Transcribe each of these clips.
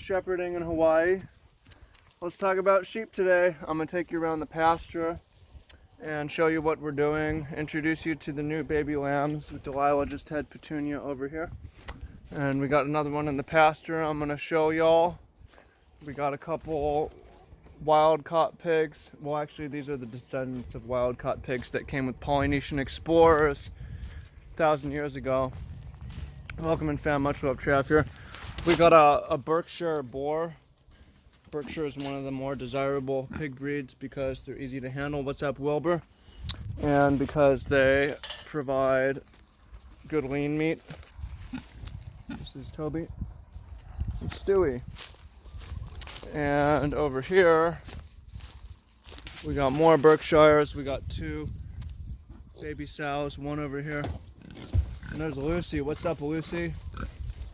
shepherding in Hawaii. Let's talk about sheep today. I'm going to take you around the pasture and show you what we're doing, introduce you to the new baby lambs. Delilah just had Petunia over here. And we got another one in the pasture I'm going to show y'all. We got a couple wild-caught pigs. Well, actually, these are the descendants of wild-caught pigs that came with Polynesian explorers 1,000 years ago. Welcome and fam, much love, Trav here. We got a Berkshire boar. Berkshire is one of the more desirable pig breeds because they're easy to handle. What's up, Wilbur? And because they provide good lean meat. This is Toby and Stewie. And over here, we got more Berkshires. We got two baby sows, one over here. And there's Lucy. What's up, Lucy?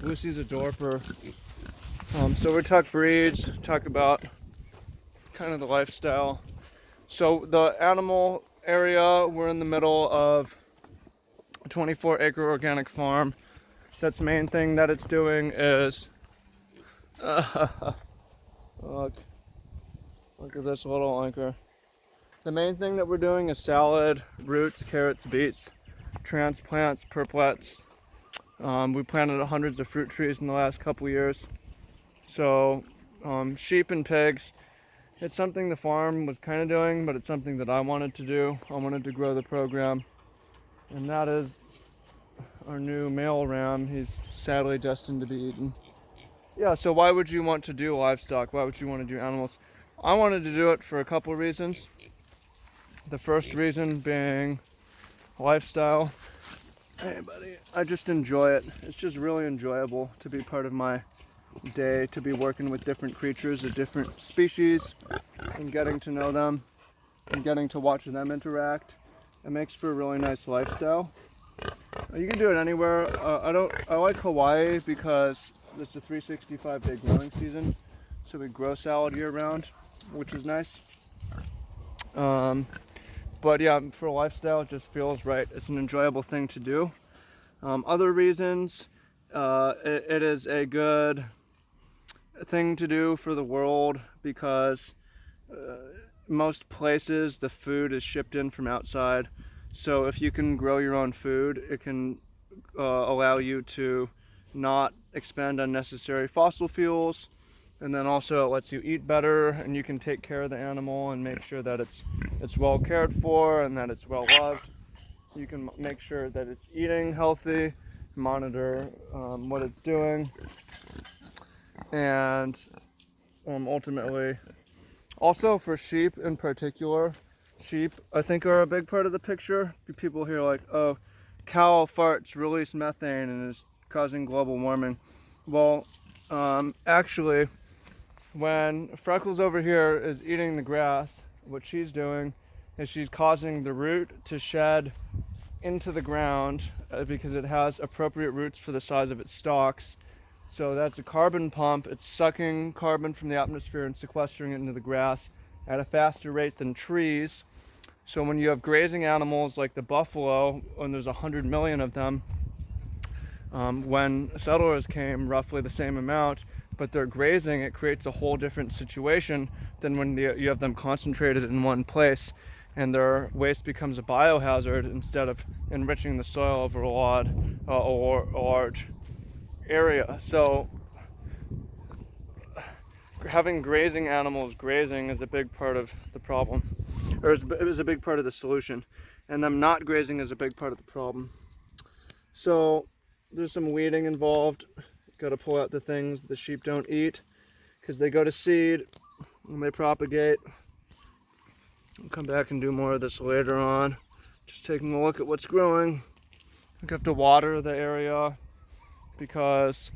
Lucy's a dorper. So we talk breeds, talk about kind of the lifestyle. So the animal area, we're in the middle of a 24-acre organic farm. That's the main thing that it's doing is look at this little anchor. The main thing that we're doing is salad, roots, carrots, beets, transplants, purplets. We planted hundreds of fruit trees in the last couple years. So sheep and pigs, it's something the farm was kind of doing, but it's something that I wanted to do. I wanted to grow the program. And that is our new male ram. He's sadly destined to be eaten. Yeah, so why would you want to do livestock? Why would you want to do animals? I wanted to do it for a couple of reasons. The first reason being lifestyle. Hey buddy, I just enjoy it. It's just really enjoyable to be part of my day, to be working with different creatures of different species and getting to know them and getting to watch them interact. It makes for a really nice lifestyle. You can do it anywhere. I like Hawaii because it's a 365-day growing season, so we grow salad year-round, which is nice. But yeah, for a lifestyle, it just feels right. It's an enjoyable thing to do. Other reasons, it is a good thing to do for the world because most places the food is shipped in from outside. So if you can grow your own food, it can allow you to not expend unnecessary fossil fuels, and then also it lets you eat better, and you can take care of the animal and make sure that it's well cared for and that it's well loved. You can make sure that it's eating healthy, monitor what it's doing, and ultimately, also for sheep in particular, sheep I think are a big part of the picture. People hear like, oh, cow farts release methane and is causing global warming. Well, actually, when Freckles over here is eating the grass, what she's doing is she's causing the root to shed into the ground because it has appropriate roots for the size of its stalks. So that's a carbon pump. It's sucking carbon from the atmosphere and sequestering it into the grass at a faster rate than trees. So when you have grazing animals like the buffalo, and there's 100 million of them, when settlers came, roughly the same amount, but they're grazing, it creates a whole different situation than when you have them concentrated in one place and their waste becomes a biohazard instead of enriching the soil over a large area. So having grazing animals grazing is a big part of the problem, or it was a big part of the solution, and them not grazing is a big part of the problem. So there's some weeding involved. Got to pull out the things the sheep don't eat because they go to seed and they propagate. I'll come back and do more of this later on. Just taking a look at what's growing. I have to water the area because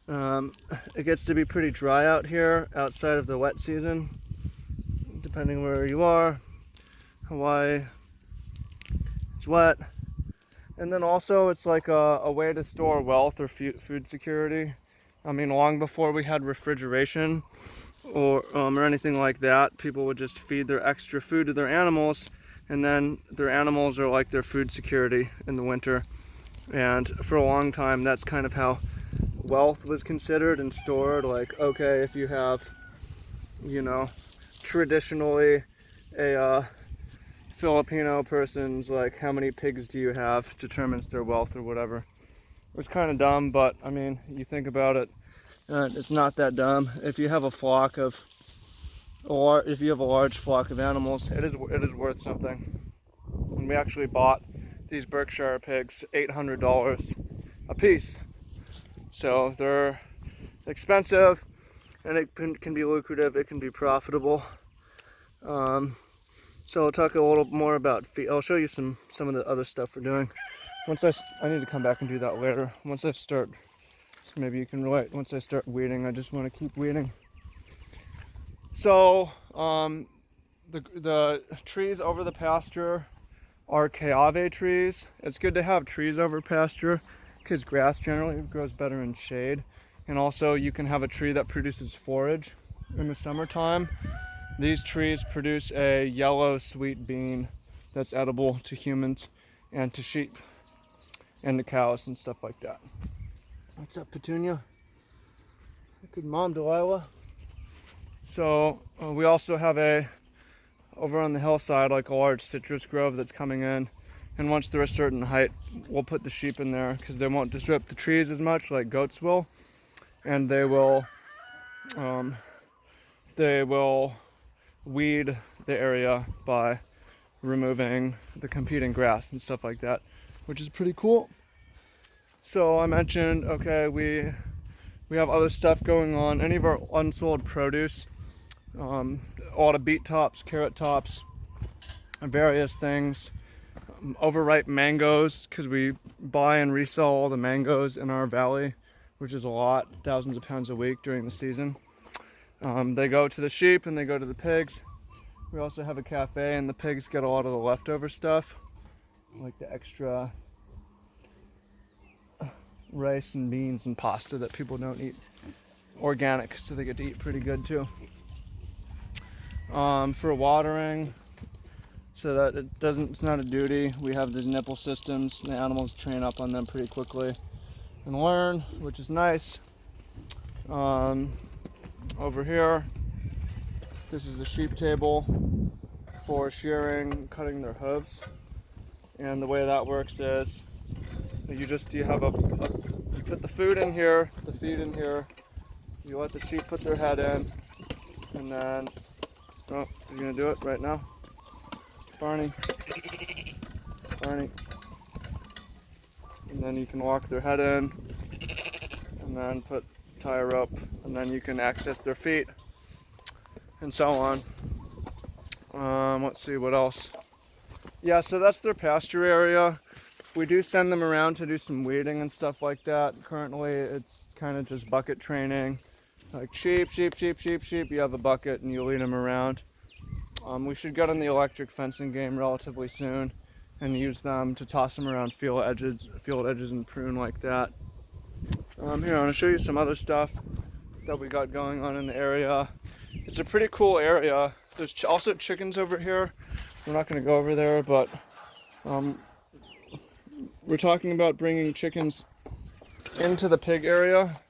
it gets to be pretty dry out here outside of the wet season, depending where you are. Hawaii, it's wet. And then also it's like a way to store wealth or food security. I mean, long before we had refrigeration or anything like that, people would just feed their extra food to their animals, and then their animals are like their food security in the winter. And for a long time, that's kind of how wealth was considered and stored. Like, okay, if you have, you know, traditionally a Filipino person's, like, how many pigs do you have determines their wealth or whatever. It was kind of dumb, but I mean, you think about it, it's not that dumb. If you have a flock of, if you have a large flock of animals, it is worth something. And we actually bought these Berkshire pigs $800 a piece. So they're expensive, and it can be lucrative, it can be profitable. So I'll talk a little more about feed. I'll show you some of the other stuff we're doing. Once I need to come back and do that later. Once I start, so maybe you can relate. Once I start weeding, I just want to keep weeding. So the trees over the pasture are Caave trees. It's good to have trees over pasture because grass generally grows better in shade. And also you can have a tree that produces forage in the summertime. These trees produce a yellow sweet bean that's edible to humans and to sheep and to cows and stuff like that. What's up, Petunia? Good mom, Delilah. So we also have over on the hillside, like a large citrus grove that's coming in. And once they're a certain height, we'll put the sheep in there because they won't disrupt the trees as much like goats will. And they will weed the area by removing the competing grass and stuff like that, which is pretty cool. So I mentioned, okay, we have other stuff going on. Any of our unsold produce, a lot of beet tops, carrot tops, various things. Overripe mangoes, because we buy and resell all the mangoes in our valley, which is a lot, thousands of pounds a week during the season. They go to the sheep and they go to the pigs. We also have a cafe, and the pigs get a lot of the leftover stuff, like the extra rice and beans and pasta that people don't eat. Organic, so they get to eat pretty good too. For watering, so that it's not a duty, we have these nipple systems. The animals train up on them pretty quickly and learn, which is nice. Over here, this is the sheep table for shearing, cutting their hooves. And the way that works is you put the food in here, the feed in here, you let the sheep put their head in, and then, oh, you're gonna do it right now? Barney. And then you can walk their head in, and then tie a rope, and then you can access their feet, and so on. Let's see, what else? Yeah, so that's their pasture area. We do send them around to do some weeding and stuff like that. Currently, it's kind of just bucket training. Like sheep, you have a bucket and you lead them around. We should get on the electric fencing game relatively soon and use them to toss them around field edges and prune like that. Here, I want to show you some other stuff that we got going on in the area. It's a pretty cool area. There's also chickens over here. We're not going to go over there, but we're talking about bringing chickens into the pig area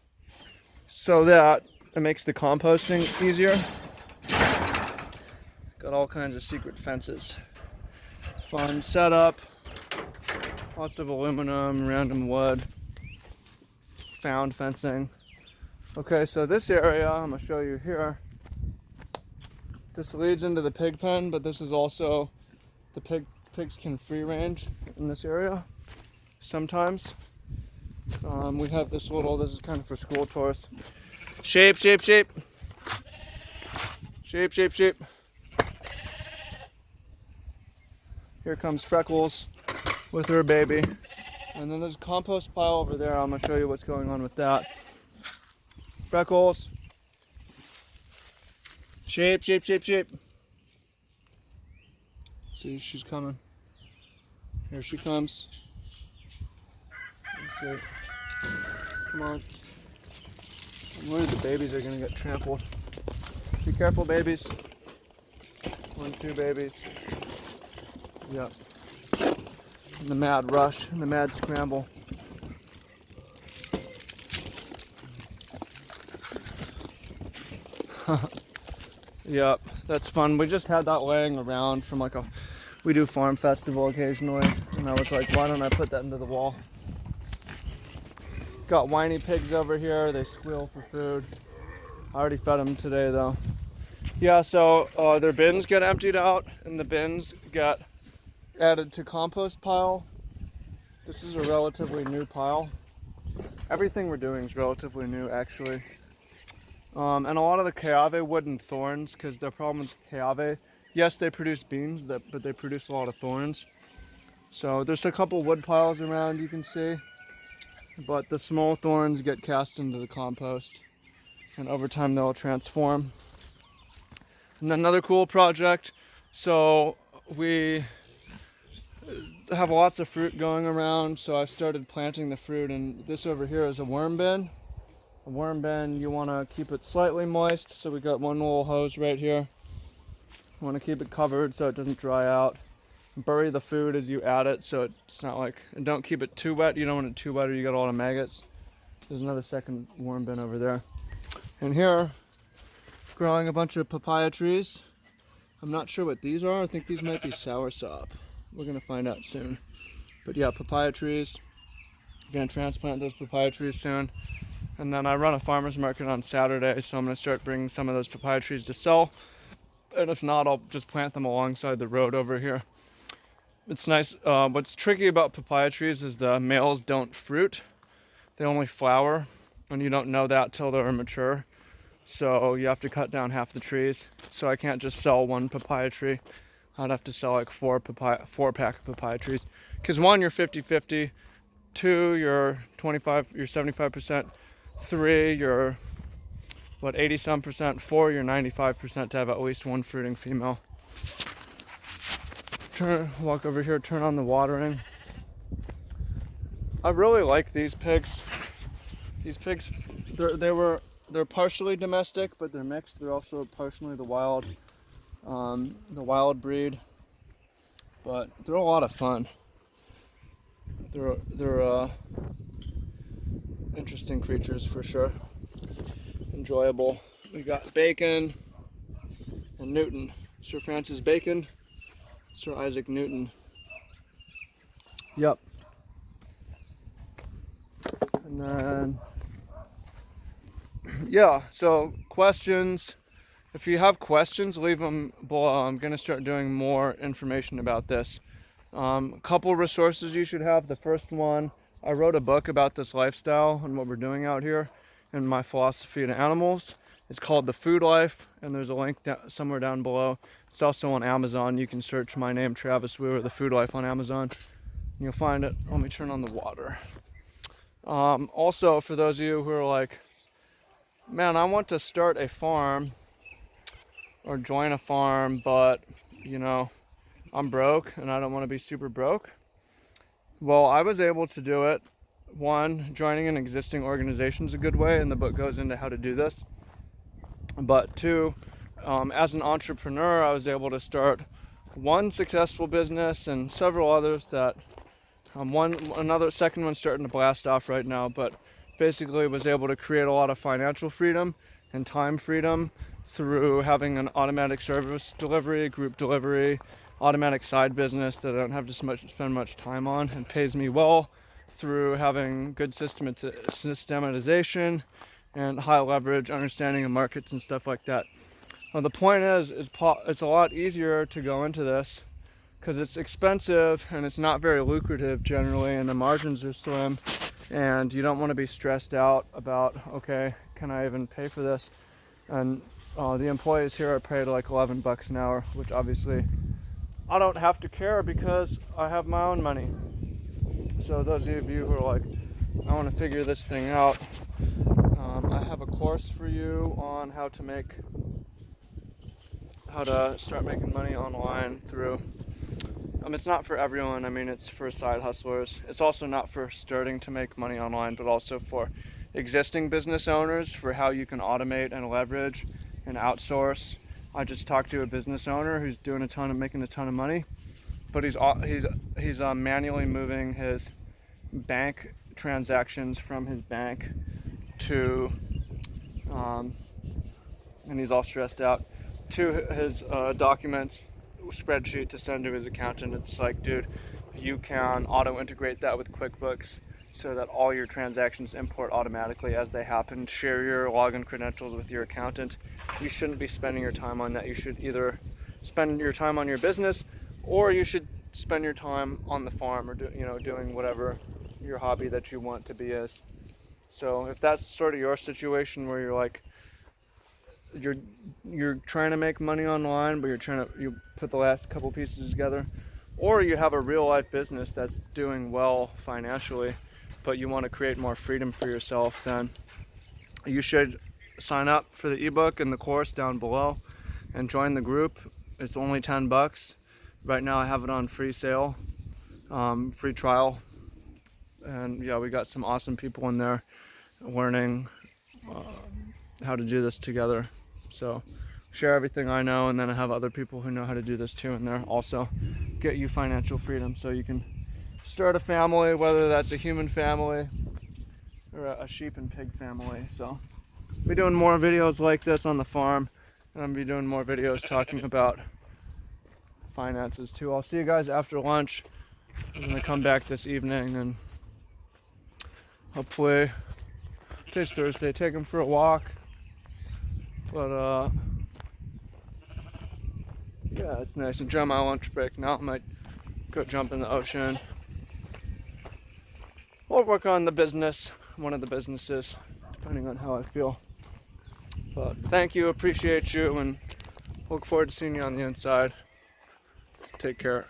so that it makes the composting easier. Got all kinds of secret fences. Fun setup. Lots of aluminum, random wood. Found fencing. Okay, so this area I'm going to show you here. This leads into the pig pen, but this is also the pigs can free range in this area sometimes. We have this is kind of for school tours. Sheep. Here comes Freckles with her baby. And then there's a compost pile over there. I'm going to show you what's going on with that. Freckles. Sheep. See, she's coming. Here she comes. Let's see. Come on. I'm worried the babies are going to get trampled. Be careful, babies. 1, 2 babies. Yep. And the mad rush and the mad scramble. Yep, that's fun. We just had that laying around from like we do farm festival occasionally, and I was like, why don't I put that into the wall? Got whiny pigs over here. They squeal for food. I already fed them today though. Yeah, so their bins get emptied out, and the bins get added to compost pile. This is a relatively new pile. Everything we're doing is relatively new, actually. And a lot of the Caave wooden thorns, because the problem with Caave, yes, they produce beans, but they produce a lot of thorns. So there's a couple wood piles around you can see, but the small thorns get cast into the compost, and over time they'll transform. And another cool project, so we have lots of fruit going around, so I've started planting the fruit, and this over here is a worm bin. A worm bin, you want to keep it slightly moist, so we got one little hose right here. You want to keep it covered so it doesn't dry out. Bury the food as you add it, so it's not like, and don't keep it too wet. You don't want it too wet or you got a lot of maggots. There's another second worm bin over there. And here, growing a bunch of papaya trees. I'm not sure what these are. I think these might be soursop. We're gonna find out soon. But yeah, papaya trees. I'm gonna transplant those papaya trees soon. And then I run a farmer's market on Saturday, so I'm gonna start bringing some of those papaya trees to sell. And if not, I'll just plant them alongside the road over here. It's nice. What's tricky about papaya trees is the males don't fruit. They only flower, and you don't know that till they're mature. So you have to cut down half the trees. So I can't just sell one papaya tree. I'd have to sell like four pack of papaya trees. Because one, you're 50-50. Two, you're 75%. Three, you're 80-some%. Four, you're 95% to have at least one fruiting female. Walk over here, turn on the watering. I really like these pigs. These pigs, they're partially domestic, but they're mixed. They're also partially the wild breed. But they're a lot of fun. They're interesting creatures for sure. Enjoyable. We got Bacon and Newton. Sir Francis Bacon, Sir Isaac Newton. Yep. And then, yeah, so questions. If you have questions, leave them below. I'm going to start doing more information about this. A couple resources you should have. The first one, I wrote a book about this lifestyle and what we're doing out here and my philosophy to animals. It's called The Food Life, and there's a link somewhere down below. It's also on Amazon. You can search my name, Travis Wheeler, The Food Life on Amazon. You'll find it. Let me turn on the water. Also, for those of you who are like, man, I want to start a farm or join a farm, but, you know, I'm broke and I don't want to be super broke. Well, I was able to do it. One, joining an existing organization is a good way, and the book goes into how to do this. But two, as an entrepreneur, I was able to start one successful business and several others that second one starting to blast off right now, but basically was able to create a lot of financial freedom and time freedom through having an automatic service delivery, group delivery, automatic side business that I don't have to spend much time on and pays me well, through having good systematization and high leverage understanding of markets and stuff like that. Well, the point is it's a lot easier to go into this because it's expensive and it's not very lucrative generally, and the margins are slim, and you don't want to be stressed out about, okay, can I even pay for this? And the employees here are paid like $11 an hour, which obviously I don't have to care because I have my own money. So those of you who are like, I want to figure this thing out, I have a course for you on how to start making money online through, it's not for everyone. I mean, it's for side hustlers. It's also not for starting to make money online, but also for existing business owners, for how you can automate and leverage and outsource. I just talked to a business owner who's making a ton of money, but he's manually moving his bank transactions from his bank to and he's all stressed out, to his documents spreadsheet to send to his accountant. It's like, dude, you can auto integrate that with QuickBooks so that all your transactions import automatically as they happen. Share your login credentials with your accountant. You shouldn't be spending your time on that. You should either spend your time on your business, or you should spend your time on the farm, or doing whatever your hobby that you want to be is. So if that's sort of your situation where you're like, you're trying to make money online, but you put the last couple pieces together, or you have a real life business that's doing well financially, but you want to create more freedom for yourself, then you should sign up for the ebook and the course down below and join the group. It's only $10. Right now I have it on free sale, free trial, and yeah, we got some awesome people in there learning how to do this together. So share everything I know, and then I have other people who know how to do this too in there also. Get you financial freedom so you can start a family, whether that's a human family or a sheep and pig family. So I'll be doing more videos like this on the farm, and I'll be doing more videos talking about finances too. I'll see you guys after lunch. I'm gonna come back this evening, and hopefully today's Thursday, take them for a walk. But yeah, it's nice. Enjoy my lunch break now. I might go jump in the ocean or work on the business, one of the businesses, depending on how I feel. But thank you, appreciate you, and look forward to seeing you on the inside. Take care.